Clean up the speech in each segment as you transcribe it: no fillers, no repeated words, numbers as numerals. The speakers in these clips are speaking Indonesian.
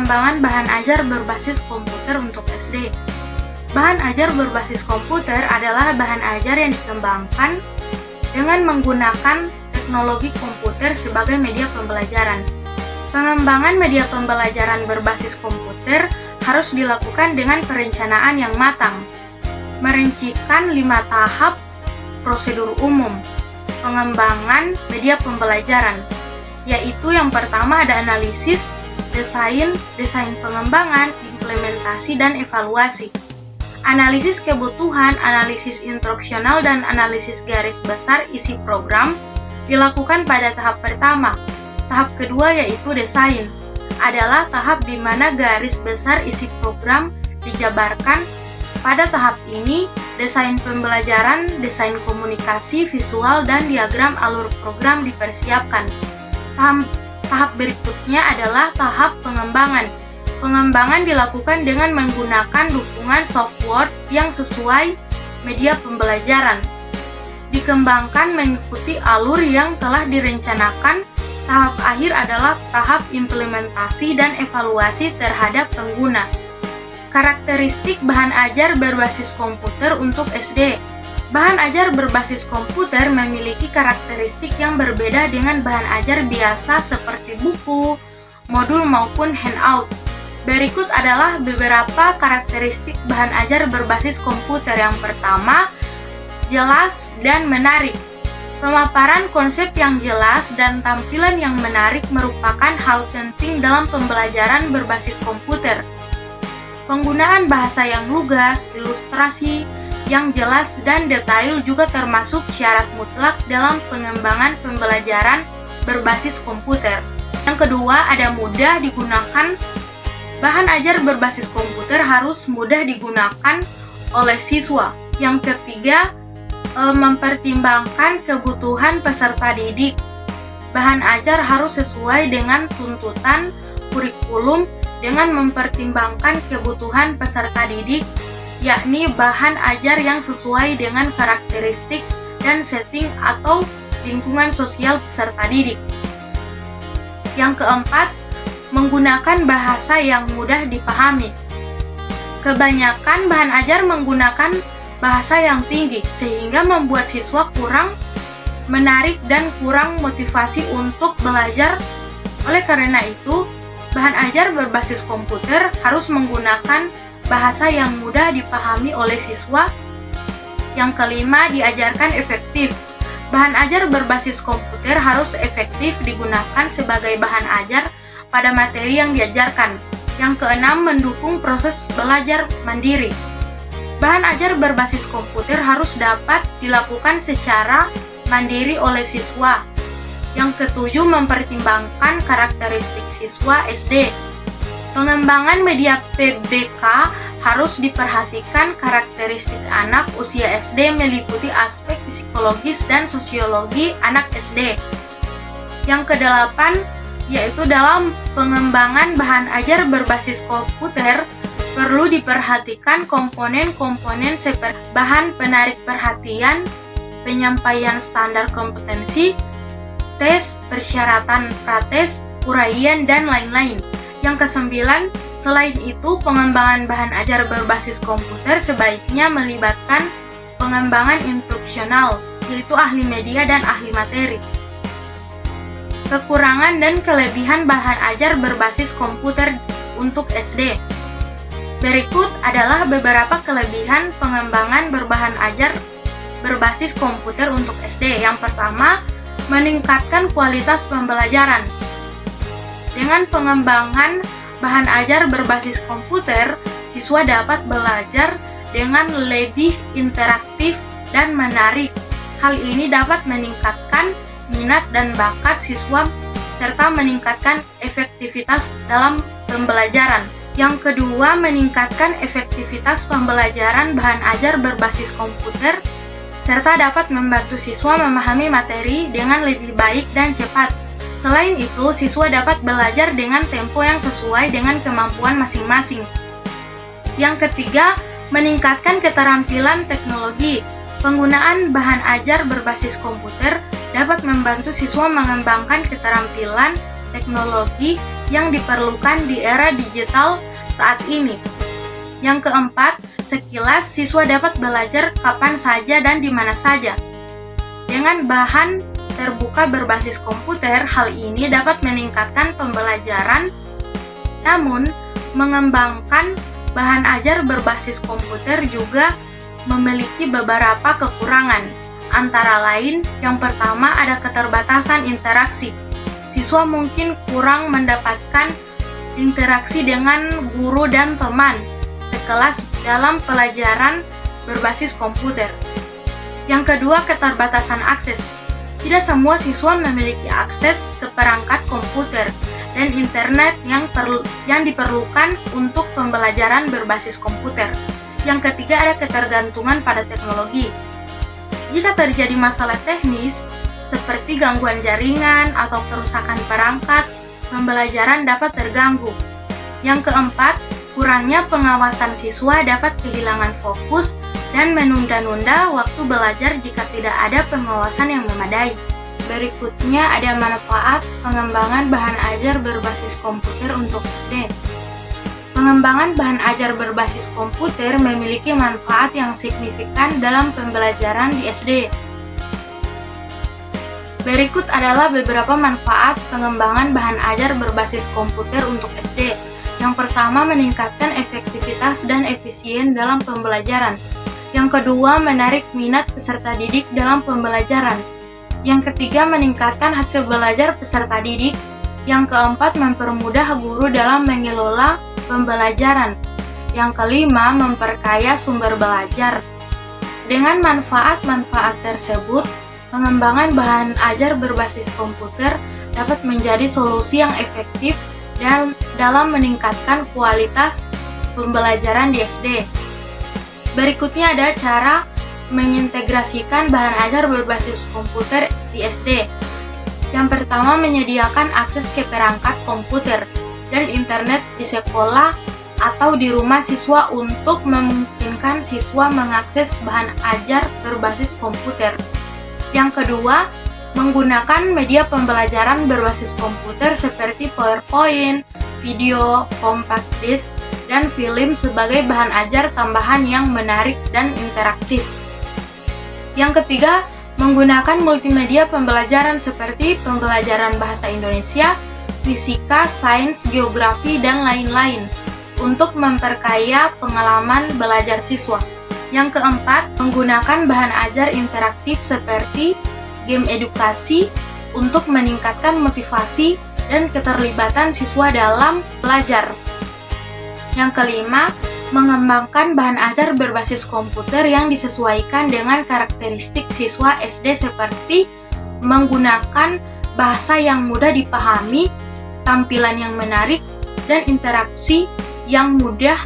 pengembangan bahan ajar berbasis komputer untuk SD. Bahan ajar berbasis komputer adalah bahan ajar yang dikembangkan dengan menggunakan teknologi komputer sebagai media pembelajaran. Pengembangan media pembelajaran berbasis komputer harus dilakukan dengan perencanaan yang matang, merincikan 5 tahap prosedur umum pengembangan media pembelajaran, yaitu yang pertama ada analisis, desain pengembangan, implementasi, dan evaluasi. Analisis kebutuhan, analisis instruksional, dan analisis garis besar isi program dilakukan pada tahap pertama. Tahap kedua yaitu desain, adalah tahap di mana garis besar isi program dijabarkan. Pada tahap ini, desain pembelajaran, desain komunikasi, visual, dan diagram alur program dipersiapkan. Tahap berikutnya adalah tahap pengembangan. Pengembangan dilakukan dengan menggunakan dukungan software yang sesuai media pembelajaran. Dikembangkan mengikuti alur yang telah direncanakan. Tahap akhir adalah tahap implementasi dan evaluasi terhadap pengguna. Karakteristik bahan ajar berbasis komputer untuk SD. Bahan ajar berbasis komputer memiliki karakteristik yang berbeda dengan bahan ajar biasa seperti buku, modul maupun handout. Berikut adalah beberapa karakteristik bahan ajar berbasis komputer. Yang pertama, jelas dan menarik. Pemaparan konsep yang jelas dan tampilan yang menarik merupakan hal penting dalam pembelajaran berbasis komputer. Penggunaan bahasa yang lugas, ilustrasi yang jelas, dan detail juga termasuk syarat mutlak dalam pengembangan pembelajaran berbasis komputer. Yang kedua, ada mudah digunakan. Bahan ajar berbasis komputer harus mudah digunakan oleh siswa. Yang ketiga, mempertimbangkan kebutuhan peserta didik. Bahan ajar harus sesuai dengan tuntutan kurikulum dengan mempertimbangkan kebutuhan peserta didik, yakni bahan ajar yang sesuai dengan karakteristik dan setting atau lingkungan sosial peserta didik. Yang keempat, menggunakan bahasa yang mudah dipahami. Kebanyakan bahan ajar menggunakan bahasa yang tinggi, sehingga membuat siswa kurang menarik dan kurang motivasi untuk belajar. Oleh karena itu, bahan ajar berbasis komputer harus menggunakan bahasa yang mudah dipahami oleh siswa. Yang kelima, diajarkan efektif. Bahan ajar berbasis komputer harus efektif digunakan sebagai bahan ajar pada materi yang diajarkan. Yang keenam, mendukung proses belajar mandiri. Bahan ajar berbasis komputer harus dapat dilakukan secara mandiri oleh siswa. Yang ketujuh, mempertimbangkan karakteristik siswa SD. Pengembangan media PBK harus diperhatikan karakteristik anak usia SD meliputi aspek psikologis dan sosiologi anak SD. Yang kedelapan, yaitu dalam pengembangan bahan ajar berbasis komputer, perlu diperhatikan komponen-komponen seperti bahan penarik perhatian, penyampaian standar kompetensi, tes, persyaratan prates, uraian, dan lain-lain. Yang kesembilan, selain itu, pengembangan bahan ajar berbasis komputer sebaiknya melibatkan pengembangan instruksional, yaitu ahli media dan ahli materi. Kekurangan dan kelebihan bahan ajar berbasis komputer untuk SD. Berikut adalah beberapa kelebihan pengembangan berbahan ajar berbasis komputer untuk SD. Yang pertama, meningkatkan kualitas pembelajaran. Dengan pengembangan bahan ajar berbasis komputer, siswa dapat belajar dengan lebih interaktif dan menarik. Hal ini dapat meningkatkan minat dan bakat siswa serta meningkatkan efektivitas dalam pembelajaran. Yang kedua, meningkatkan efektivitas pembelajaran bahan ajar berbasis komputer serta dapat membantu siswa memahami materi dengan lebih baik dan cepat. Selain itu, siswa dapat belajar dengan tempo yang sesuai dengan kemampuan masing-masing. Yang ketiga, meningkatkan keterampilan teknologi. Penggunaan bahan ajar berbasis komputer dapat membantu siswa mengembangkan keterampilan teknologi yang diperlukan di era digital saat ini. Yang keempat, sekilas siswa dapat belajar kapan saja dan di mana saja. Dengan bahan terbuka berbasis komputer, hal ini dapat meningkatkan pembelajaran, namun mengembangkan bahan ajar berbasis komputer juga memiliki beberapa kekurangan. Antara lain, yang pertama ada keterbatasan interaksi. Siswa mungkin kurang mendapatkan interaksi dengan guru dan teman sekelas dalam pelajaran berbasis komputer. Yang kedua, keterbatasan akses. Tidak semua siswa memiliki akses ke perangkat komputer dan internet yang diperlukan untuk pembelajaran berbasis komputer. Yang ketiga, ada ketergantungan pada teknologi. Jika terjadi masalah teknis, seperti gangguan jaringan atau kerusakan perangkat, pembelajaran dapat terganggu. Yang keempat, kurangnya pengawasan siswa dapat kehilangan fokus dan menunda-nunda waktu belajar jika tidak ada pengawasan yang memadai. Berikutnya ada manfaat pengembangan bahan ajar berbasis komputer untuk SD. Pengembangan bahan ajar berbasis komputer memiliki manfaat yang signifikan dalam pembelajaran di SD. Berikut adalah beberapa manfaat pengembangan bahan ajar berbasis komputer untuk SD. Yang pertama, meningkatkan efektivitas dan efisien dalam pembelajaran. Yang kedua, menarik minat peserta didik dalam pembelajaran. Yang ketiga, meningkatkan hasil belajar peserta didik. Yang keempat, mempermudah guru dalam mengelola pembelajaran. Yang kelima, memperkaya sumber belajar. Dengan manfaat-manfaat tersebut, pengembangan bahan ajar berbasis komputer dapat menjadi solusi yang efektif dalam meningkatkan kualitas pembelajaran di SD. Berikutnya ada cara mengintegrasikan bahan ajar berbasis komputer di SD. Yang pertama, menyediakan akses ke perangkat komputer dan internet di sekolah atau di rumah siswa untuk memungkinkan siswa mengakses bahan ajar berbasis komputer. Yang kedua, menggunakan media pembelajaran berbasis komputer seperti PowerPoint, video, compact disc, dan film sebagai bahan ajar tambahan yang menarik dan interaktif. Yang ketiga, menggunakan multimedia pembelajaran seperti pembelajaran bahasa Indonesia, fisika, sains, geografi, dan lain-lain untuk memperkaya pengalaman belajar siswa. Yang keempat, menggunakan bahan ajar interaktif seperti game edukasi untuk meningkatkan motivasi dan keterlibatan siswa dalam belajar. Yang kelima, mengembangkan bahan ajar berbasis komputer yang disesuaikan dengan karakteristik siswa SD seperti menggunakan bahasa yang mudah dipahami, tampilan yang menarik, dan interaksi yang mudah.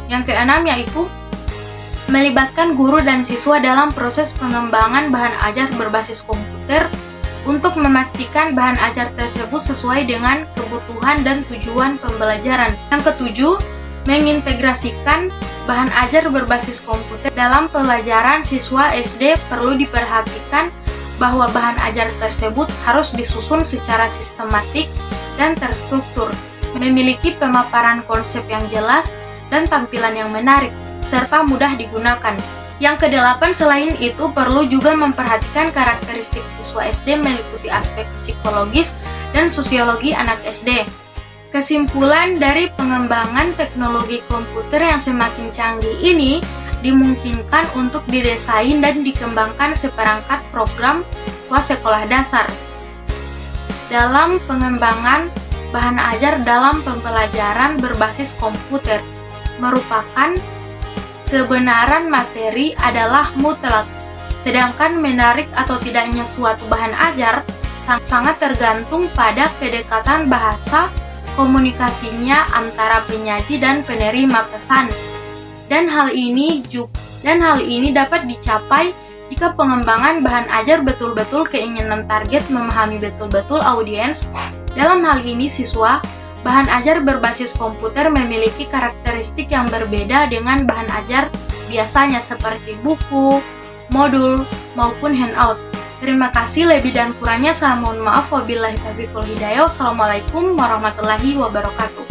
Yang keenam yaitu melibatkan guru dan siswa dalam proses pengembangan bahan ajar berbasis komputer untuk memastikan bahan ajar tersebut sesuai dengan kebutuhan dan tujuan pembelajaran. Yang ketujuh, mengintegrasikan bahan ajar berbasis komputer dalam pelajaran siswa SD. Perlu diperhatikan bahwa bahan ajar tersebut harus disusun secara sistematik dan terstruktur, memiliki pemaparan konsep yang jelas dan tampilan yang menarik, serta mudah digunakan. Yang kedelapan, selain itu perlu juga memperhatikan karakteristik siswa SD meliputi aspek psikologis dan sosiologi anak SD. Kesimpulan dari pengembangan teknologi komputer yang semakin canggih ini dimungkinkan untuk didesain dan dikembangkan seperangkat program sekolah dasar. Dalam pengembangan bahan ajar dalam pembelajaran berbasis komputer merupakan kebenaran materi adalah mutlak, sedangkan menarik atau tidaknya suatu bahan ajar sangat tergantung pada kedekatan bahasa komunikasinya antara penyaji dan penerima pesan. Dan hal ini dapat dicapai jika pengembangan bahan ajar betul-betul keinginan target memahami betul-betul audiens. Dalam hal ini siswa, bahan ajar berbasis komputer memiliki karakteristik yang berbeda dengan bahan ajar biasanya seperti buku, modul, maupun handout. Terima kasih, lebih dan kurangnya saya mohon maaf. Wabillahi taufiq wal hidayah. Wassalamualaikum warahmatullahi wabarakatuh.